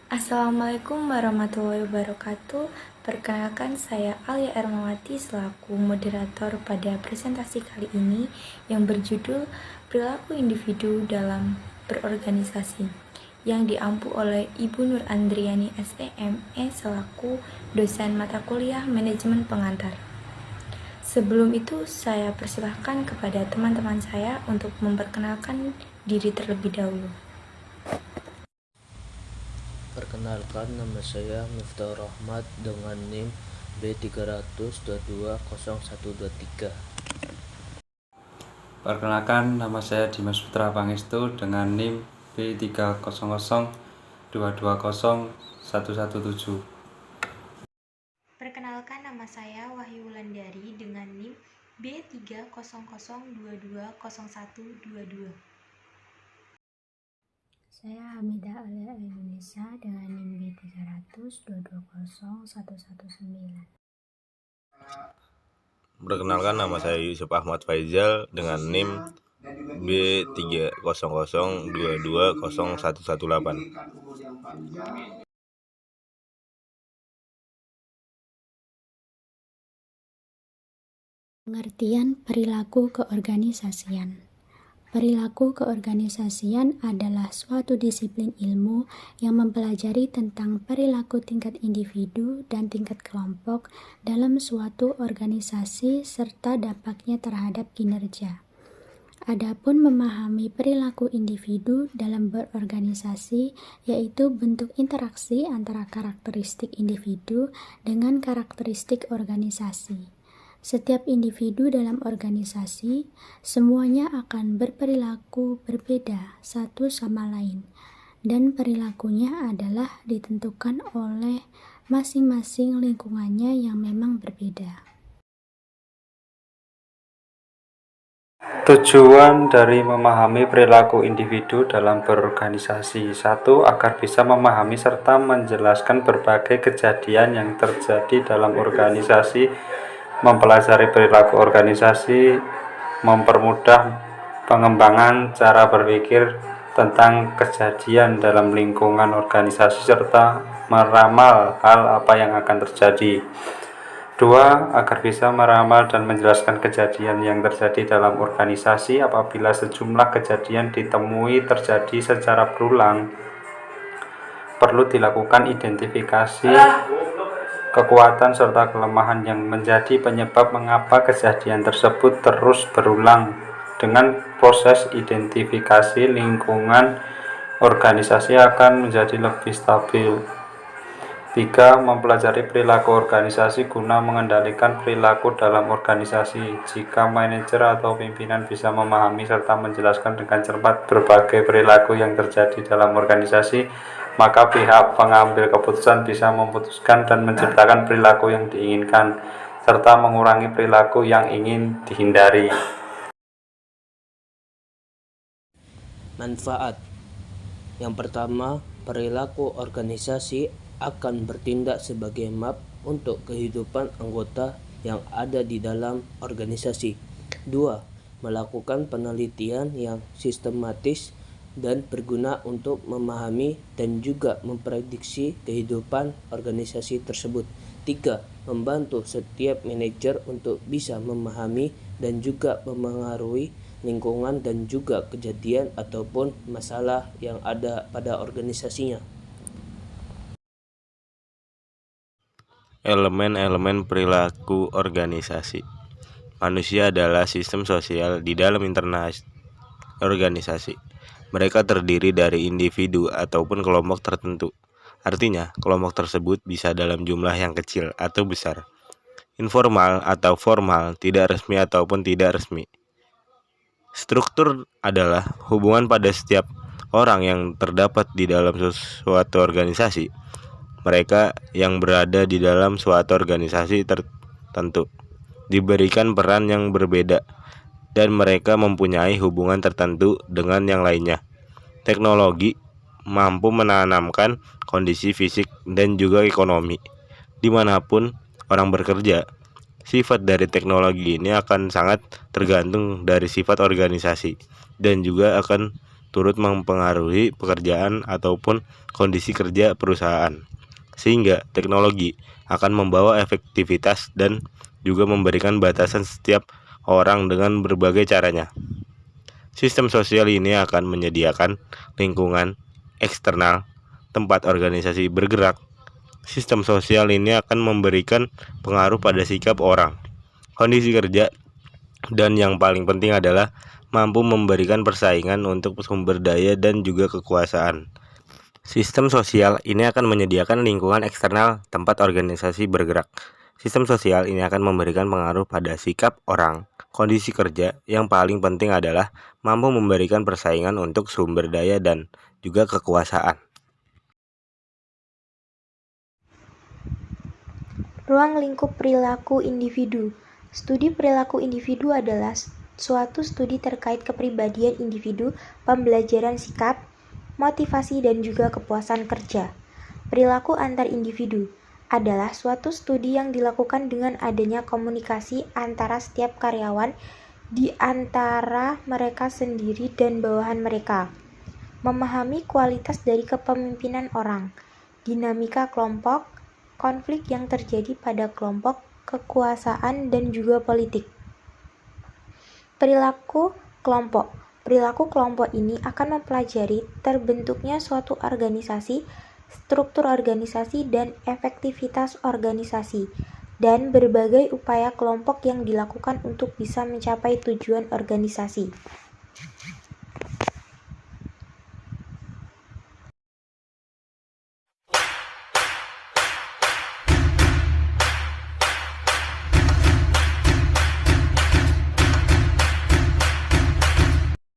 Assalamualaikum warahmatullahi wabarakatuh. Perkenalkan, saya Alia Ermawati selaku moderator pada presentasi kali ini yang berjudul Perilaku Individu dalam Berorganisasi, yang diampu oleh Ibu Nur Andriani SEME selaku dosen mata kuliah Manajemen Pengantar. Sebelum itu, saya persilahkan kepada teman-teman saya untuk memperkenalkan diri terlebih dahulu. Perkenalkan, nama saya Miftahur Rahmat dengan NIM B300220123. Perkenalkan, nama saya Dimas Putra Pangestu dengan NIM B300220117. Perkenalkan, nama saya Wahyu Wulandari dengan NIM B300220122. Saya Hamidah Alia Indonesia dengan NIM B300220119. Perkenalkan, nama saya Yusuf Ahmad Faizal dengan NIM B300220118. Pengertian perilaku keorganisasian. Perilaku keorganisasian adalah suatu disiplin ilmu yang mempelajari tentang perilaku tingkat individu dan tingkat kelompok dalam suatu organisasi serta dampaknya terhadap kinerja. Adapun memahami perilaku individu dalam berorganisasi, yaitu bentuk interaksi antara karakteristik individu dengan karakteristik organisasi. Setiap individu dalam organisasi, semuanya akan berperilaku berbeda satu sama lain, dan perilakunya adalah ditentukan oleh masing-masing lingkungannya yang memang berbeda. Tujuan dari memahami perilaku individu dalam berorganisasi. 1. Agar bisa memahami serta menjelaskan berbagai kejadian yang terjadi dalam organisasi, mempelajari perilaku organisasi, mempermudah pengembangan cara berpikir tentang kejadian dalam lingkungan organisasi, serta meramal hal apa yang akan terjadi. 2. Agar bisa meramal dan menjelaskan kejadian yang terjadi dalam organisasi apabila sejumlah kejadian ditemui terjadi secara berulang, perlu dilakukan identifikasi kekuatan serta kelemahan yang menjadi penyebab mengapa kejadian tersebut terus berulang. Dengan proses identifikasi, lingkungan organisasi akan menjadi lebih stabil. 3. Mempelajari perilaku organisasi guna mengendalikan perilaku dalam organisasi. Jika manajer atau pimpinan bisa memahami serta menjelaskan dengan cepat berbagai perilaku yang terjadi dalam organisasi, maka pihak pengambil keputusan bisa memutuskan dan menciptakan perilaku yang diinginkan, serta mengurangi perilaku yang ingin dihindari. Manfaat. Yang pertama, perilaku organisasi akan bertindak sebagai map untuk kehidupan anggota yang ada di dalam organisasi. 2. Melakukan penelitian yang sistematis dan berguna untuk memahami dan juga memprediksi kehidupan organisasi tersebut. 3. Membantu setiap manajer untuk bisa memahami dan juga memengaruhi lingkungan dan juga kejadian ataupun masalah yang ada pada organisasinya. Elemen-elemen perilaku organisasi. Manusia adalah sistem sosial di dalam internal organisasi. Mereka terdiri dari individu ataupun kelompok tertentu. Artinya, kelompok tersebut bisa dalam jumlah yang kecil atau besar, informal atau formal, tidak resmi ataupun tidak resmi. Struktur adalah hubungan pada setiap orang yang terdapat di dalam suatu organisasi. Mereka yang berada di dalam suatu organisasi tertentu diberikan peran yang berbeda dan mereka mempunyai hubungan tertentu dengan yang lainnya. Teknologi mampu menanamkan kondisi fisik dan juga ekonomi dimanapun orang bekerja. Sifat dari teknologi ini akan sangat tergantung dari sifat organisasi dan juga akan turut mempengaruhi pekerjaan ataupun kondisi kerja perusahaan, sehingga teknologi akan membawa efektivitas dan juga memberikan batasan setiap orang dengan berbagai caranya. Sistem sosial ini akan menyediakan lingkungan eksternal tempat organisasi bergerak. Sistem sosial ini akan memberikan pengaruh pada sikap orang, kondisi kerja, dan yang paling penting adalah mampu memberikan persaingan untuk sumber daya dan juga kekuasaan. Sistem sosial ini akan menyediakan lingkungan eksternal tempat organisasi bergerak. Sistem sosial ini akan memberikan pengaruh pada sikap orang, kondisi kerja, yang paling penting adalah mampu memberikan persaingan untuk sumber daya dan juga kekuasaan. Ruang lingkup perilaku individu. Studi perilaku individu adalah suatu studi terkait kepribadian individu, pembelajaran sikap, motivasi, dan juga kepuasan kerja. Perilaku antar individu adalah suatu studi yang dilakukan dengan adanya komunikasi antara setiap karyawan di antara mereka sendiri dan bawahan mereka. Memahami kualitas dari kepemimpinan orang, dinamika kelompok, konflik yang terjadi pada kelompok, kekuasaan, dan juga politik. Perilaku kelompok. Perilaku kelompok ini akan mempelajari terbentuknya suatu organisasi, struktur organisasi, dan efektivitas organisasi, dan berbagai upaya kelompok yang dilakukan untuk bisa mencapai tujuan organisasi.